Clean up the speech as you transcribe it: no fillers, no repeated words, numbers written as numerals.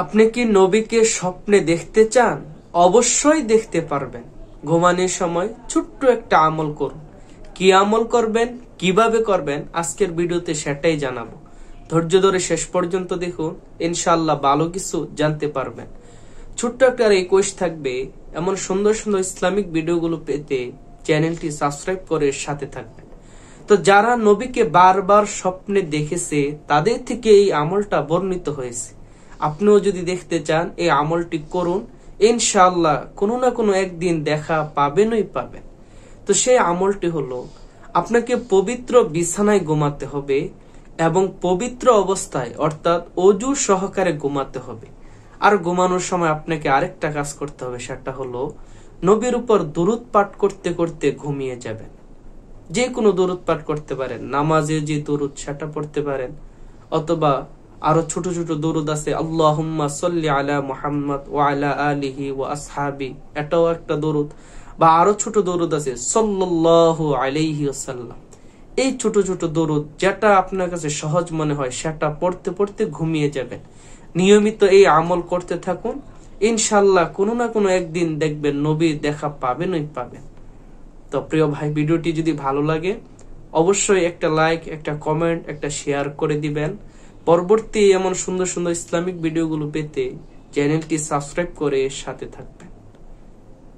আপনি কি নবীকে স্বপ্নে দেখতে চান? অবশ্যই দেখতে পারবেন। ঘুমানোর সময় ছোট্ট একটা আমল করুন। কি আমল করবেন, কিভাবে করবেন, আজকের ভিডিওতে সেটাই জানাবো। ধৈর্য ধরে শেষ পর্যন্ত দেখুন, ইনশাআল্লাহ ভালো কিছু জানতে পারবেন। ছোট্ট একটা রিকোয়েস্ট থাকবে, এমন সুন্দর সুন্দর ইসলামিক ভিডিওগুলো পেতে চ্যানেলটি সাবস্ক্রাইব করে সাথে থাকবেন। তো যারা নবীকে বারবার স্বপ্নে দেখেছে তাদের থেকে এই আমলটা বর্ণিত হয়েছে। আপনিও যদি দেখতে চান এই আমলটি করুন, ইনশাআল্লাহ কোনো না কোনো একদিন দেখা পাবেনই পাবেন। তো সেই আমলটি হলো, আপনাকে পবিত্র বিছানায় ঘুমাতে হবে এবং পবিত্র অবস্থায় অর্থাৎ অজু সহকারে ঘুমাতে হবে। আর ঘুমানোর সময় আপনাকে আরেকটা কাজ করতে হবে, সেটা হলো নবীর উপর দুরূদ পাঠ করতে করতে ঘুমিয়ে যাবেন। যে কোনো দুরূদ পাঠ করতে পারেন, নামাজে যে দুরূদ সেটা পড়তে পারেন, অথবা আরো ছোট ছোট দুরূদ আছে, আল্লাহুম্মা সাল্লি আলা মুহাম্মদ ওয়া আলা আলিহি ওয়া আসহাবি, এটাও একটা দুরূদ। বা আরো ছোট দুরূদ আছে, সাল্লাল্লাহু আলাইহি ওয়াসাল্লাম। এই ছোট ছোট দুরূদ যেটা আপনার কাছে সহজ মনে হয় সেটা পড়তে পড়তে ঘুমিয়ে যাবেন। নিয়মিত এই আমল করতে থাকুন, ইনশাআল্লাহ কোনো না কোনো একদিন দেখবেন নবীর দেখা পাবেনই পাবেন। তো প্রিয় ভাই, ভিডিওটি যদি ভালো লাগে অবশ্যই একটা লাইক, একটা কমেন্ট, একটা শেয়ার করে দিবেন। পরবর্তী এমন সুন্দর সুন্দর ইসলামিক ভিডিওগুলো পেতে চ্যানেলটি সাবস্ক্রাইব করে সাথে থাকবেন।